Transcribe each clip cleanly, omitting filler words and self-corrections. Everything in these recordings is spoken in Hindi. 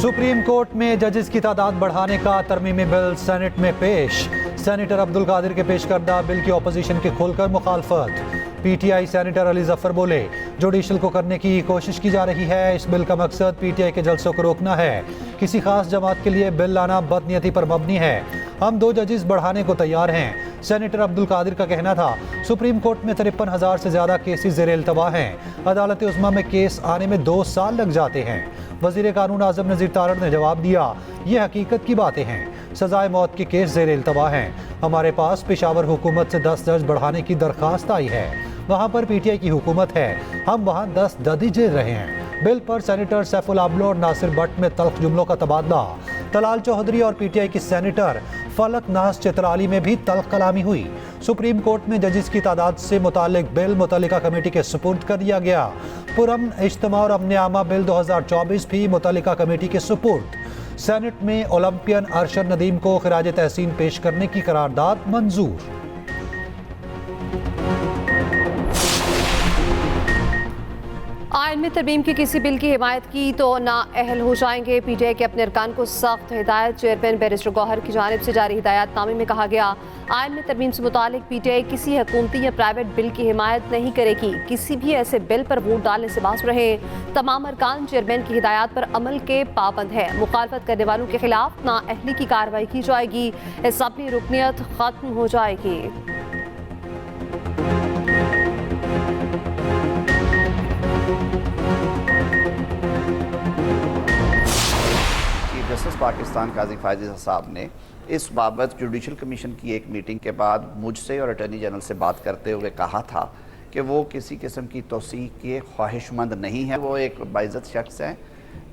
सुप्रीम कोर्ट में जजेस की तादाद बढ़ाने का तरमीमी बिल सेनेट में पेश। सेनेटर अब्दुल कादिर के पेश करदा बिल की अपोजिशन की खुलकर मुखालफत। पीटीआई सेनेटर अली जफर बोले, जुडिशल को करने की कोशिश की जा रही है। इस बिल का मकसद पीटीआई के जलसों को रोकना है। किसी खास जमात के लिए बिल लाना बदनीयती पर मबनी है। हम 2 जजेस बढ़ाने को तैयार हैं। सेनेटर अब्दुल कादिर का कहना था, सुप्रीम कोर्ट में 53,000 से ज्यादा केसेस ज़ेर इल्तवा हैं। अदालत उज़्मा में केस आने में 2 साल लग जाते हैं। वज़ीर कानून आज़म नज़ीर तारड़ ने जवाब दिया, ये हकीकत की बातें हैं। सजाए मौत के केस ज़ेर इल्तवा हैं। हमारे पास पेशावर हुकूमत से 10 जज बढ़ाने की दरख्वास्त आई है। वहाँ पर पीटीआई की हुकूमत है, हम वहाँ 10 जज झेल रहे हैं। बिल पर सेनेटर सैफुल आबलो और नासिर भट्ट में तल्ख जुमलों का तबादला। तलाल चौधरी और पीटीआई की सेनेटर फलक नाज चित्राली में भी तल्ख कलामी हुई। सुप्रीम कोर्ट में जजेस की तादाद से मुतालिक बिल मुतल्लिका कमेटी के सुपुर्द कर दिया गया। पुरअमन इज्तिमा और अमन आमा बिल 2024 भी मुतल्लिका कमेटी के सुपुर्द। सेनेट में ओलंपियन अरशद नदीम को खिराज तहसीन पेश करने की करारदाद मंजूर। आइन में तरमीम की किसी बिल की हिमायत की तो ना अहल हो जाएंगे। पीटीआई के अपने अरकान को सख्त हिदायत। चेयरमैन बैरिस्टर गौहर की जानिब से जारी हिदायतनामे में कहा गया, आइन में तरमीम से मुतालिक पीटीआई किसी हुकूमती या प्राइवेट बिल की हिमायत नहीं करेगी। किसी भी ऐसे बिल पर वोट डालने से बाज रहे। तमाम अरकान चेयरमैन की हिदायत पर अमल के पाबंद है। मुखालफत करने वालों के खिलाफ ना अहली की कार्रवाई की जाएगी। असम्बली रुकनियत खत्म हो जाएगी। जस्टिस पाकिस्तान काजी फायज़ साहब ने इस बाबत जुडिशल कमीशन की एक मीटिंग के बाद मुझसे और अटॉर्नी जनरल से बात करते हुए कहा था कि वो किसी किस्म की तोसी के ख्वाहिशमंद नहीं है। वो एक बाइज़्ज़त शख्स है,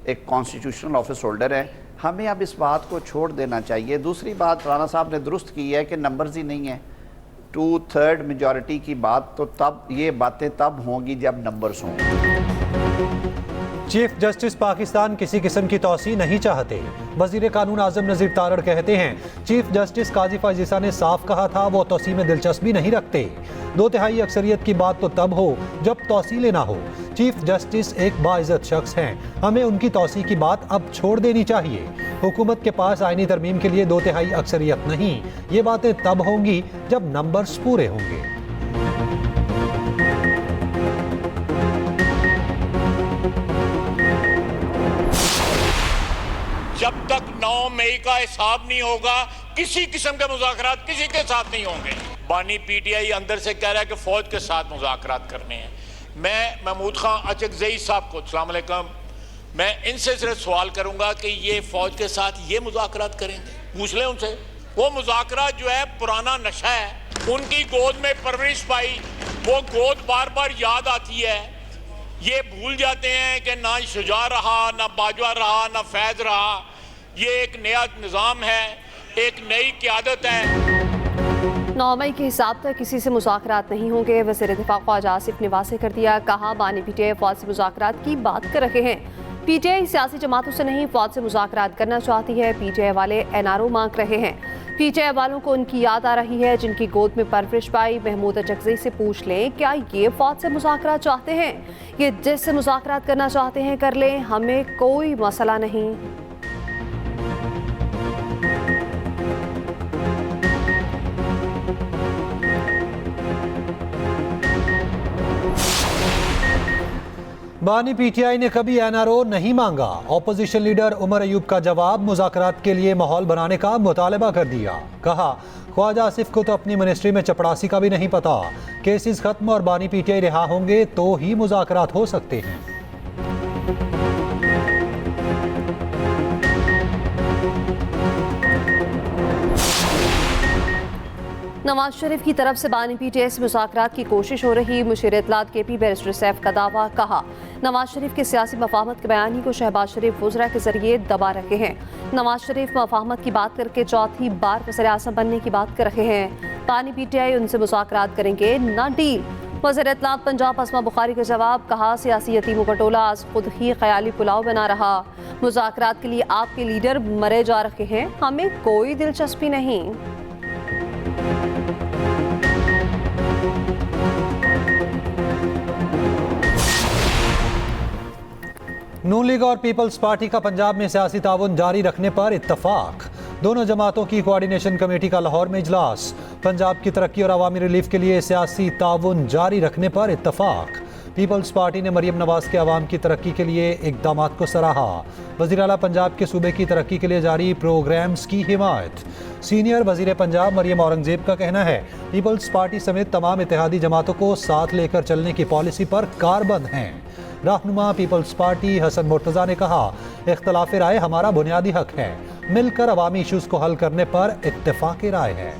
एक कॉन्स्टिट्यूशनल ऑफिस होल्डर है। हमें अब इस बात को छोड़ देना चाहिए। दूसरी बात राना साहब ने दुरुस्त की है कि नंबर्स ही नहीं है। 2/3 मेजॉरिटी की बात तो तब ये बातें तब होंगी जब नंबर्स हों। चीफ जस्टिस पाकिस्तान किसी किस्म की तौसी नहीं चाहते। वजीर कानून आज़म नज़ीर तारड़ कहते हैं, चीफ जस्टिस काजी फायज़ ने साफ कहा था वो तौसी में दिलचस्पी नहीं रखते। 2/3 अक्सरियत की बात तो तब हो जब तौसी लेना हो। चीफ जस्टिस एक बाइज़्ज़त शख्स हैं, हमें उनकी तौसी की बात अब छोड़ देनी चाहिए। हुकूमत के पास आईनी तरमीम के लिए 2/3 अक्सरियत नहीं। ये बातें तब होंगी जब नंबर्स पूरे होंगे। जब तक 9 मई का हिसाब नहीं होगा, किसी किस्म के मुज़ाकरात किसी के साथ नहीं होंगे। बानी पीटीआई अंदर से कह रहा है कि फौज के साथ मुज़ाकरात करने हैं। मैं महमूद खां अचकज़ई साहब को अस्सलाम वालेकुम, मैं इनसे सिर्फ सवाल करूंगा कि ये फौज के साथ ये मुज़ाकरात करेंगे? पूछ लें उनसे। वो मुज़ाकरात जो है पुराना नशा है। उनकी गोद में परवरिश पाई, वो गोद बार बार याद आती है। ये भूल जाते हैं कि ना शुजा रहा, ना बाजवा रहा, ना फैज रहा। ये एक नया निज़ाम है, एक नई क़यादत है। 9 मई के हिसाब तक किसी से मुज़ाकरात नहीं होंगे। वज़ीर दिफ़ा ख्वाजा आसिफ ने वाज़ेह कर दिया। कहा, बानी पीटीआई फौज से मुज़ाकरात की बात कर रहे हैं। पीटीआई सियासी जमातों से नहीं, फौज से मुज़ाकरात करना चाहती है। पीटीआई वाले एनआरओ मांग रहे हैं। पीटीआई वालों को उनकी याद आ रही है जिनकी गोद में परवरिश पाई। महमूद अचकज़ई से पूछ लें, क्या ये फौज से मुज़ाकरात चाहते हैं? ये जिससे मुज़ाकरात करना चाहते हैं कर लें, हमें कोई मसला नहीं। बानी पीटीआई ने कभी एनआरओ नहीं मांगा। ऑपोजिशन लीडर उमर अयूब का जवाब, मुज़ाकरात के लिए माहौल बनाने का मुतालबा कर दिया। कहा, ख्वाजा आसिफ को तो अपनी मिनिस्ट्री में चपड़ासी का भी नहीं पता। केसेस खत्म और बानी पीटीआई रिहा होंगे तो ही मुज़ाकरात हो सकते हैं। नवाज शरीफ की तरफ से बानी पीटीआई से मुज़ाकरात की कोशिश हो रही। मुशीर इत्तलात केपी बैरिस्टर सैफ का दावा। कहा, नवाज शरीफ के सियासी मफाहमत के बयानी को शहबाज शरीफ वज़रा के जरिए दबा रहे हैं। नवाज शरीफ मफाहमत की बात करके चौथी बार वज़ीर आज़म बनने की बात कर रहे हैं। बानी पीटीआई उनसे मुज़ाकरात करेंगे, ना डील। वज़ीर इत्तलात पंजाब असमा बुखारी का जवाब। कहा, सियासी यतीमों का टोला आज खुद ही ख्याली पुलाव बना रहा। मुज़ाकरात के लिए आपके लीडर मरे जा रहे हैं, हमें कोई दिलचस्पी नहीं। नून लीग और पीपल्स पार्टी का पंजाब में सियासी ताउन जारी रखने पर इत्तफाक। दोनों जमातों की कोऑर्डिनेशन कमेटी का लाहौर में इजलास। पंजाब की तरक्की और अवामी रिलीफ के लिए सियासी ताउन जारी रखने पर इत्तफाक। पीपल्स पार्टी ने मरियम नवाज के अवाम की तरक्की के लिए इक़दामात को सराहा। वज़ीर आला पंजाब के सूबे की तरक्की के लिए जारी प्रोग्राम्स की हिमायत। सीनियर वज़ीर पंजाब मरियम औरंगजेब का कहना है पीपल्स पार्टी समेत तमाम इत्तेहादी जमातों को साथ लेकर चलने की पॉलिसी पर कारबंद हैं। रहनुमा पीपल्स पार्टी हसन मुर्तज़ा ने कहा इख्तलाफ राय हमारा बुनियादी हक है, मिलकर अवामी इशूज़ को हल करने पर इत्तेफाक राय है।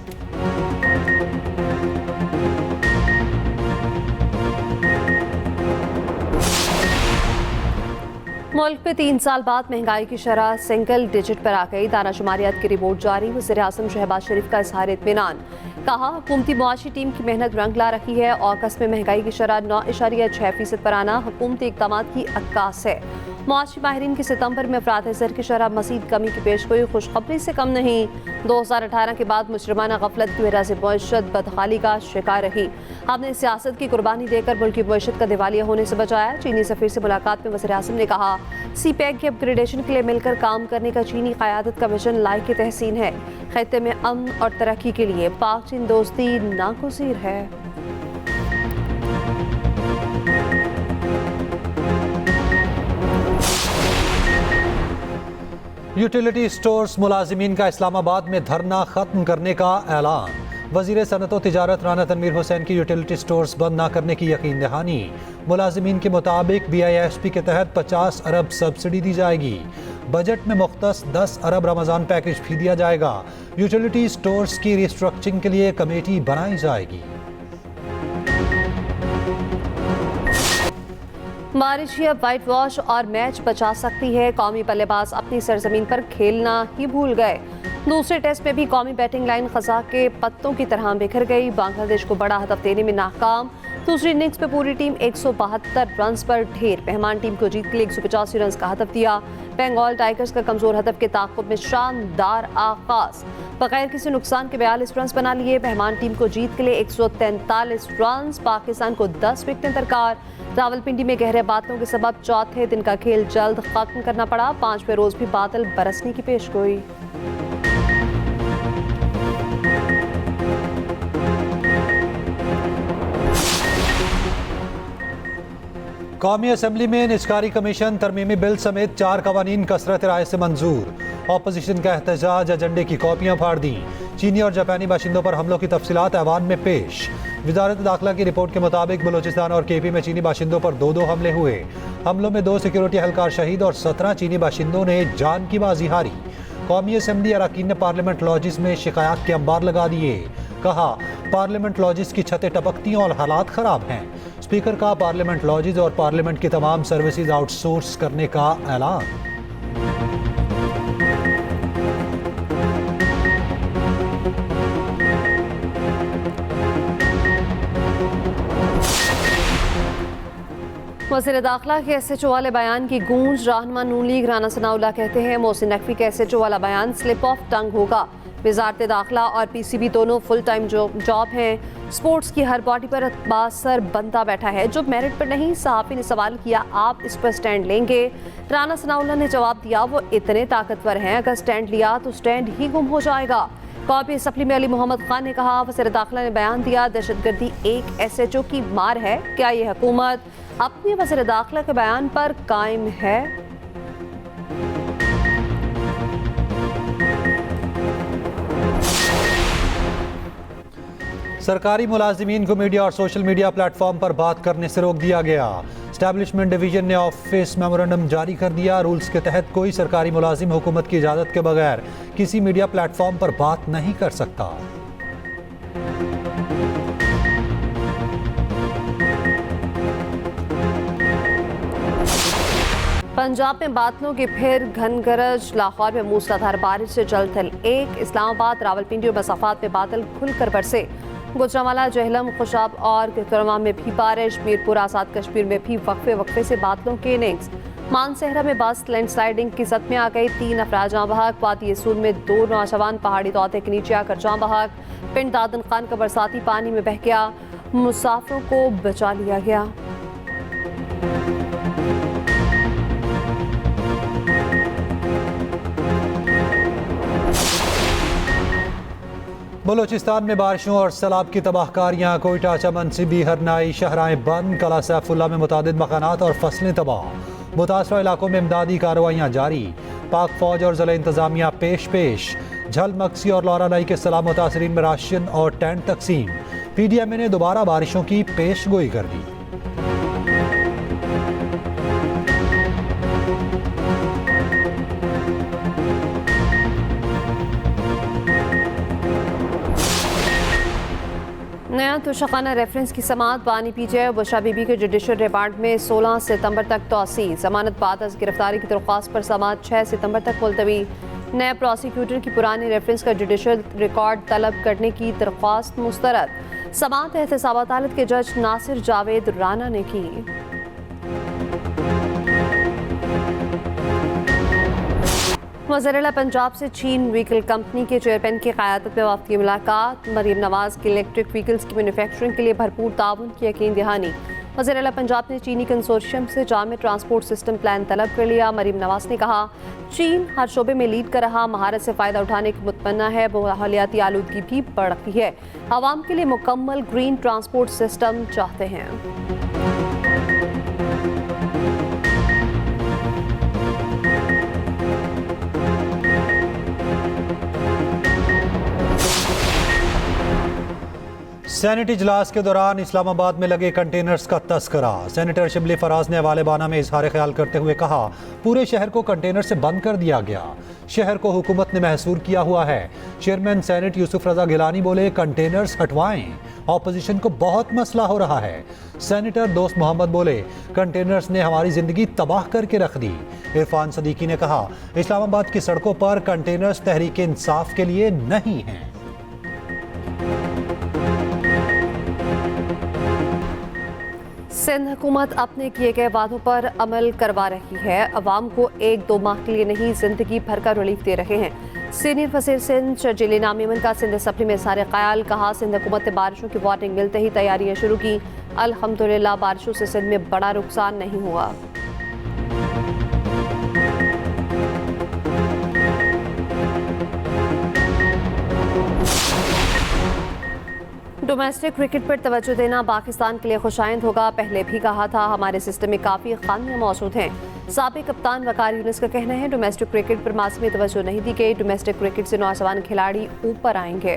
मुल्क में 3 साल बाद महंगाई की शरह सिंगल डिजिट पर आ गई। दानाशुमारियात की रिपोर्ट जारी। वज़ीर आज़म शहबाज शरीफ का इज़हार इत्मीनान। कहा हुकूमती मुआशी टीम की मेहनत रंग ला रही है। अगस्त में महंगाई की शरह 9.6% पर आना हुकूमती इक़दामात की अक्कास है। मुआशी माहिरीन की सितंबर में अफराद ज़र की शरह मज़ीद कमी की पेशगोई खुशखबरी से कम नहीं। 2018 के बाद मुजरिमाना गफलत की वजह से मईशत बदहाली का शिकार रही। हमने सियासत की कुर्बानी देकर मुल्क की मईशत का दिवालिया होने से बचाया। चीनी सफ़ीर से मुलाकात में वज़ीर आज़म ने कहा CPEC की अपग्रेडेशन के लिए मिलकर काम करने का चीनी क़यादत का विजन लायक तहसीन है। खित्ते में अमन और तरक्की के लिए पाक चीन दोस्ती नागुज़ीर है। यूटिलिटी स्टोर्स मुलाजिमीन का इस्लामाबाद में धरना खत्म करने का ऐलान। वज़ीर सनत व तिजारत राना तनवीर हुसैन की यूटिलिटी स्टोर्स बंद न करने की यकीन दहानी। मुलाजिमीन के मुताबिक BISP के तहत 50 अरब सब्सिडी दी जाएगी। बजट में मुख्तस 10 अरब रमज़ान पैकेज भी दिया जाएगा। यूटिलिटी स्टोर्स की रिस्ट्रक्चरिंग के लिए कमेटी बनाई जाएगी। बारिश ही अब वाइट वॉश और मैच बचा सकती है। कौमी बल्लेबाज अपनी सरजमीन पर खेलना ही भूल गए। दूसरे टेस्ट में भी कौमी बैटिंग लाइन खजा के पत्तों की तरह बिखर गई। बांग्लादेश को बड़ा हदफ देने में नाकाम। दूसरी इनिंग्स में पूरी टीम 172 रन पर ढेर। मेहमान टीम को जीत के लिए 185 रन का हदफ दिया। बंगाल टाइगर्स का कमजोर हदफ के ताक़ुब में शानदार आगाज। बगैर किसी नुकसान के 42 रन बना लिए। मेहमान टीम को जीत के लिए 143 रन। पाकिस्तान को 10 विकेटें दरकार। रावलपिंडी में गहरे बादलों के सबब चौथे दिन का खेल जल्द खत्म करना पड़ा। 5वें रोज भी बादल बरसने की पेशगोई। कौमी असम्बली में निजकारी कमीशन तरमीमी बिल समेत 4 कवानीन कसरत राय से मंजूर। ऑपोजिशन का एहतजाज, एजेंडे की कॉपियां फाड़ दी। चीनी और जापानी बाशिंदों पर हमलों की तफसीलात ऐवान में पेश। वजारत दाखिला की रिपोर्ट के मुताबिक बलोचिस्तान और KP में चीनी बाशिंदों पर 2 हमले हुए। हमलों में 2 सिक्योरिटी एहलकार शहीद और 17 चीनी बाशिंदों ने जान की बाजी हारी। कौमी असम्बली अरकान ने पार्लियामेंट लॉजिस में शिकायत के अंबार लगा दिए। कहा पार्लियामेंट लॉजिस की छतें टपकती और हालात खराब हैं। स्पीकर का पार्लियामेंट लॉजिस और पार्लियामेंट की तमाम सर्विसेज आउटसोर्स करने का ऐलान। वज़ीर दाखिला के SHO वाले बयान की गूंज। रहनुमा नून लीग राना सनाउल्लाह कहते हैं मोहसिन नकवी का SHO वाला बयान स्लिप ऑफ टंग होगा। वज़ारत दाखिला और PCB दोनों फुल टाइम जॉब हैं। स्पोर्ट्स की हर बॉडी पर बासर बनता बैठा है जो मेरिट पर नहीं। सहाफ़ी ने सवाल किया आप इस पर स्टैंड लेंगे? राना सनाउल्लाह ने जवाब दिया वो इतने ताकतवर हैं अगर स्टैंड लिया तो स्टैंड ही गुम हो जाएगा। कौमी असम्बली में अली मोहम्मद खान ने कहा वज़ीर दाखिला ने बयान दिया दहशतगर्दी एक SHO की मार है। क्या ये हुकूमत अपने वज़ीर दाखिला के बयान पर कायम है? सरकारी मुलाजिमीन को मीडिया और सोशल मीडिया प्लेटफॉर्म पर बात करने से रोक दिया गया। एस्टैब्लिशमेंट डिवीजन ने ऑफिस मेमोरेंडम जारी कर दिया। रूल्स के तहत कोई सरकारी मुलाजिम हुकूमत की इजाज़त के बगैर किसी मीडिया प्लेटफॉर्म पर बात नहीं कर सकता। पंजाब में बादलों की फिर घन गरज। लाहौर में मूसलाधार बारिश से जलथल एक। इस्लामाबाद रावलपिंडी और मसाफात में बादल खुलकर बरसे। गुजरांवाला, जहलम, खुशाब और किरकरवा में भी बारिश। मीरपुर, आज़ाद कश्मीर में भी वक्फे से बादलों के इनिंग्स। मानसहरा में बस लैंडस्लाइडिंग की सद में आ गई। 3 अफराद जाँ बहक। वादी यसूर में 2 नौजवान पहाड़ी तौते के नीचे आकर जाँ बहक। पिंड दादन खान का बरसाती पानी में बह गया। मुसाफिरों को बचा लिया गया। बलूचिस्तान में बारिशों और सैलाब की तबाहकारियाँ। कोयटा, चमन, सिबी, हरनाई शहराएं बंद। कला सैफुल्ला में मुतादिद मकानात और फसलें तबाह। मुतासरा इलाकों में इमदादी कार्रवाइयाँ जारी। पाक फौज और ज़िला इंतज़ामिया पेश। झल, मक्सी और लौरानाई के सैलाब मुतासरीन में राशन और टेंट तकसीम। PDMA ने दोबारा बारिशों की पेशगोई कर दी। नया तोशाखाना रेफरेंस की समाअत। बानी PTI और बुशरा बीबी के जुडिशल रिमांड में 16 सितंबर तक तोसी। जमानत बाद अज गिरफ्तारी की दरख्वास्त पर समाअत 6 सितंबर तक मुलतवी। नए प्रोसिक्यूटर की पुरानी रेफरेंस का जुडिशल रिकॉर्ड तलब करने की दरख्वास्त मुस्तरद। समाअत एहतसाब अदालत के जज नासिर जावेद राना ने की। वज़ीर-ए-आला पंजाब से चीन व्हीकल कंपनी के चेयरमैन की क़यादत में वफ़द की मुलाकात। मरीम नवाज की इलेक्ट्रिक व्हीकल्स की मैन्युफैक्चरिंग के लिए भरपूर ताउन की यकीन दहानी। वज़ीर-ए-आला पंजाब ने चीनी कंसोर्शियम से जामे ट्रांसपोर्ट सिस्टम प्लान तलब कर लिया। मरीम नवाज ने कहा, चीन हर शोबे में लीड कर रहा, महारत से फ़ायदा उठाने की मुतमन्ना है। माहौलियाती आलूदगी भी बढ़ रही है। आवाम के लिए मुकम्मल ग्रीन ट्रांसपोर्ट सिस्टम चाहते हैं। सेनेट इजलास के दौरान इस्लामाबाद में लगे कंटेनर्स का तस्करा। सेनेटर शिबली फराज ने हवाले बाना में इजहार ख्याल करते हुए कहा, पूरे शहर को कंटेनर से बंद कर दिया गया। शहर को हुकूमत ने महसूर किया हुआ है। चेयरमैन सेनेट यूसुफ रजा गिलानी बोले, कंटेनर्स हटवाएं, ऑपोजिशन को बहुत मसला हो रहा है। सेनेटर दोस्त मोहम्मद बोले, कंटेनर्स ने हमारी जिंदगी तबाह करके रख दी। इरफान सदीकी ने कहा, इस्लामाबाद की सड़कों पर कंटेनर्स तहरीक इंसाफ के लिए नहीं हैं। सिंध हुकूमत अपने किए गए वादों पर अमल करवा रही है। अवाम को 1-2 माह के लिए नहीं, जिंदगी भर का रिलीफ दे रहे हैं। सीनियर वज़ीर सिंध शर्जील इनाम मेमन का सिंध असम्बली में इज़हार ख्याल। कहा, सिंध हुकूमत ने बारिशों की वार्निंग मिलते ही तैयारियां शुरू की। अल्हम्दुलिल्लाह बारिशों से सिंध में बड़ा नुकसान नहीं हुआ। डोमेस्टिक क्रिकेट पर तवज्जो देना पाकिस्तान के लिए खुशाइंद होगा। पहले भी कहा था, हमारे सिस्टम में काफ़ी खामियां मौजूद हैं। साबिक कप्तान वकार यूनिस का कहना है, डोमेस्टिक क्रिकेट पर मासूमी तवज्जो नहीं दी गई। डोमेस्टिक क्रिकेट से नौजवान खिलाड़ी ऊपर आएंगे।